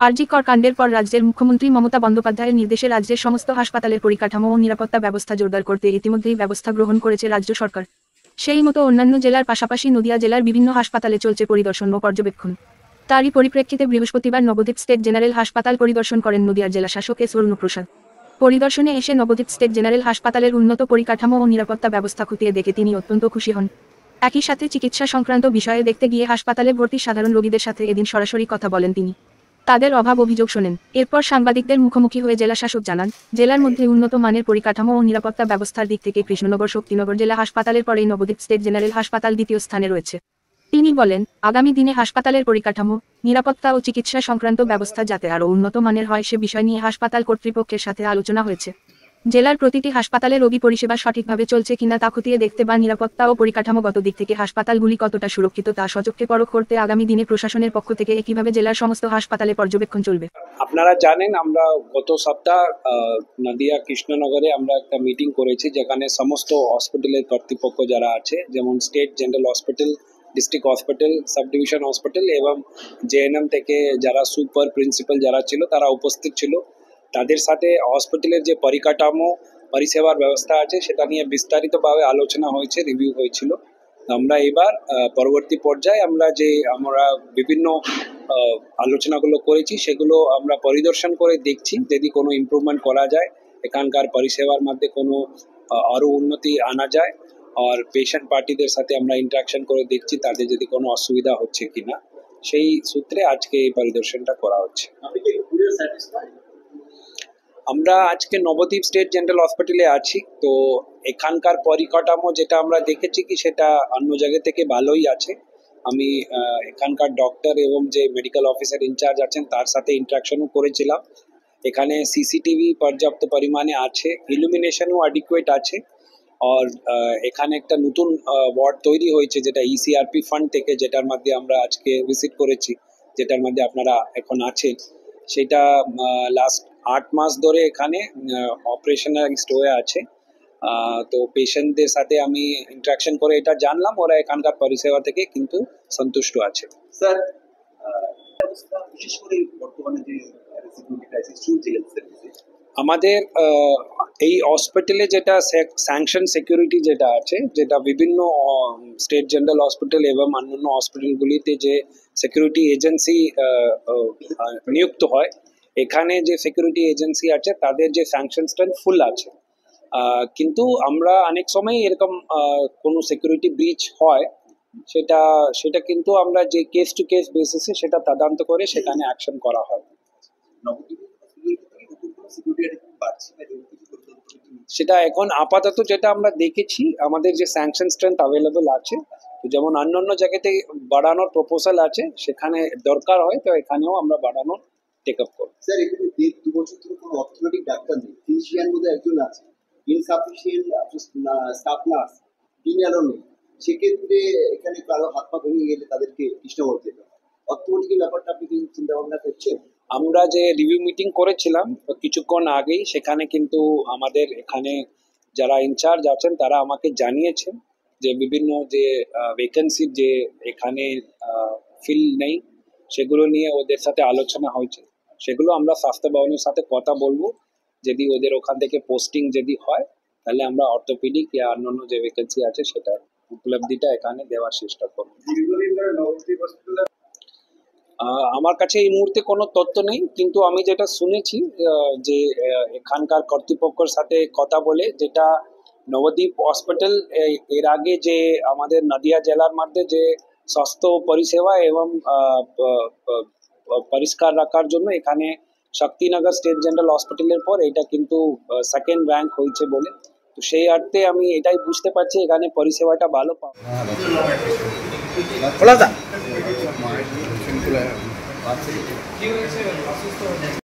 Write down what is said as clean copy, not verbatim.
আরজি কর কাণ্ডের পর রাজ্যের মুখ্যমন্ত্রী মমতা বন্দ্যোপাধ্যায়ের নির্দেশে রাজ্যের সমস্ত হাসপাতালের পরিকাঠামো ও নিরাপত্তা ব্যবস্থা জোরদার করতে ইতিমধ্যেই ব্যবস্থা গ্রহণ করেছে রাজ্য সরকার। সেই মতো অন্যান্য জেলার পাশাপাশি নদিয়া জেলার বিভিন্ন হাসপাতালে চলছে পরিদর্শন ও পর্যবেক্ষণ। তারই পরিপ্রেক্ষিতে বৃহস্পতিবার নবদ্বীপ স্টেট জেনারেল হাসপাতাল পরিদর্শন করেন নদিয়ার জেলা শাসক এস অরুণপ্রসাদ। পরিদর্শনে এসে নবদ্বীপ স্টেট জেনারেল হাসপাতালের উন্নত পরিকাঠামো ও নিরাপত্তা ব্যবস্থা খতিয়ে দেখে তিনি অত্যন্ত খুশি হন। একই সাথে চিকিৎসা সংক্রান্ত বিষয়ে দেখতে গিয়ে হাসপাতালে ভর্তি সাধারণ রোগীদের সাথে এদিন সরাসরি কথা বলেন তিনি। তাদের অভাব অভিযোগ শোনেন। এরপর সাংবাদিকদের মুখোমুখি হয়ে জেলা শাসক জানান, জেলার মধ্যে উন্নত মানের পরিকাঠামো ও নিরাপত্তা ব্যবস্থার দিক থেকে কৃষ্ণনগর শক্তিনগর জেলা হাসপাতালের পরেই নবদ্বীপ স্টেট জেনারেল হাসপাতাল দ্বিতীয় স্থানে রয়েছে। তিনি বলেন, আগামী দিনে হাসপাতালের পরিকাঠামো, নিরাপত্তা ও চিকিৎসা সংক্রান্ত ব্যবস্থা যাতে আরও উন্নত মানের হয় সে বিষয় নিয়ে হাসপাতাল কর্তৃপক্ষের সাথে আলোচনা হয়েছে। জেলার প্রতিটি হাসপাতালে রোগী পরিষেবা সঠিকভাবে চলছে কিনা তা খতিয়ে দেখতে বা নিরাপত্তা ও পরিকাঠামোগত দিক থেকে হাসপাতালগুলি কতটা সুরক্ষিত তা সচক্ষে পরখ করতে আগামী দিনে প্রশাসনের পক্ষ থেকে একইভাবে জেলার সমস্ত হাসপাতালে পর্যবেক্ষণ চলবে। আপনারা জানেন, আমরা গত সপ্তাহ নদিয়া কৃষ্ণনগরে আমরা একটা মিটিং করেছি, যেখানে সমস্ত হসপিটালের কর্তৃপক্ষ যারা আছে, যেমন state general hospital, district hospital, sub division hospital এবং জেএনএম থেকে যারা সুপার প্রিন্সিপাল যারা ছিল তারা উপস্থিত ছিল। তাদের সাথে হসপিটালের যে পরিকাঠামো পরিষেবার ব্যবস্থা আছে সেটা নিয়ে বিস্তারিতভাবে আলোচনা হয়েছে, রিভিউ হয়েছিল। আমরা এবার পরবর্তী পর্যায়ে আমরা বিভিন্ন আলোচনাগুলো করেছি সেগুলো আমরা পরিদর্শন করে দেখছি যদি কোনো ইমপ্রুভমেন্ট করা যায়, এখানকার পরিষেবার মধ্যে কোনো আরও উন্নতি আনা যায়। আর পেশেন্ট পার্টিদের সাথে আমরা ইন্টারাকশন করে দেখছি তাদের যদি কোনো অসুবিধা হচ্ছে কিনা, সেই সূত্রে আজকে এই পরিদর্শনটা করা হচ্ছে। আমরা আজকে নবদ্বীপ স্টেট জেনারেল হসপিটালে আছি, তো এখানকার পরিকাঠামো যেটা আমরা দেখেছি কি সেটা অন্য জায়গা থেকে ভালোই আছে। আমি এখানকার ডক্টর এবং যে মেডিকেল অফিসার ইনচার্জ আছেন তার সাথে ইন্টারাকশনও করেছিলাম। এখানে সিসিটিভি পর্যাপ্ত পরিমাণে আছে, ইলুমিনেশনও অ্যাডিকুয়েট আছে। আর এখানে একটা নতুন ওয়ার্ড তৈরি হয়েছে যেটা ইসিআরপি ফান্ড থেকে, যেটার মধ্যে আমরা আজকে ভিজিট করেছি, যেটার মধ্যে আপনারা এখন আছেন। সেটা লাস্ট 8 মাস ধরে এখানে অপারেশনালাইজড হয়ে আছে। তো পেশেন্টদের সাথে আমি ইন্টারাকশন করে এটা জানলাম, ওরা এখানকার পরিষেবা থেকে কিন্তু সন্তুষ্ট আছে। স্যার, বিশেষ করে বর্তমানে যে সিকিউরিটি ক্রাইসিস চলছে আমাদের এই হসপিটালে যেটা স্যাংশন সিকিউরিটি যেটা আছে, যেটা বিভিন্ন স্টেট জেনারেল হসপিটাল এবং অন্যান্য হসপিটালগুলিতে যে সিকিউরিটি এজেন্সি নিযুক্ত হয়, এখানে যে সিকিউরিটি এজেন্সি আছে তাদের যে স্যাংশন স্ট্রেন্থ ফুল আছে। কিন্তু আমরা অনেক সময় এরকম কোনো সিকিউরিটি ব্রিচ হয় সেটা কিন্তু আমরা যে কেস টু কেস বেসিসে সেটা তদন্ত করে সেখানে অ্যাকশন করা হয়। সেটা এখন আপাতত যেটা আমরা দেখেছি, আমাদের যে স্যাংশন স্ট্রেংথ অ্যাভেলেবল আছে, যেমন অন্যান্য জায়গাতে বাড়ানোর প্রপোজাল আছে, সেখানে দরকার হয় তো এখানেও আমরা বাড়ানোর টেক আপ করব। স্যার, এখানে 2 বছর ধরে কোনো অর্থনৈতিক ডাক্তার নেই, ফিজিশিয়ান বোধহয় একজন আছে, ইনসাফিসিয়েন্ট স্টাফ নার্স ডিনারও নেই। সেক্ষেত্রে এখানে কারো হাত পা ভেঙে গেলে তাদেরকে কৃষ্ণনগর যেতে হয়। অর্থনৈতিক ব্যাপারটা আপনি কি চিন্তা ভাবনা করছেন? আমরা যে রিভিউ মিটিং করেছিলাম কিছুক্ষণ আগেই, সেখানে কিন্তু আমাদের এখানে যারা ইনচার্জ আছেন তারা আমাকে জানিয়েছেন যে বিভিন্ন যে ভ্যাকেন্সির যে এখানে ফিল নেই, সেগুলো নিয়ে ওদের সাথে আলোচনা হয়েছে। সেগুলো আমরা স্বাস্থ্য ভবনের সাথে কথা বলবো, যদি ওদের ওখান থেকে পোস্টিং যদি হয় তাহলে আমরা অর্থোপেডিক বা অন্যান্য যে ভ্যাকেন্সি আছে সেটা উপলব্ধিটা এখানে দেওয়ার চেষ্টা করবো। আমার কাছে এই মুহূর্তে কোনো তথ্য নেই, কিন্তু আমি যেটা শুনেছি যে এখানকার কর্তৃপক্ষের সাথে কথা বলে, যেটা নবদ্বীপ হসপিটাল এর আগে যে আমাদের নদিয়া জেলার মধ্যে যে স্বাস্থ্য পরিষেবা এবং পরিষ্কার রাখার জন্য এখানে শক্তিনগর স্টেট জেনারেল হসপিটালের পর এটা কিন্তু সেকেন্ড র্যাঙ্ক হয়েছে বলে, তো সেই অর্থে আমি এটাই বুঝতে পারছি এখানে পরিষেবাটা ভালো পাবো।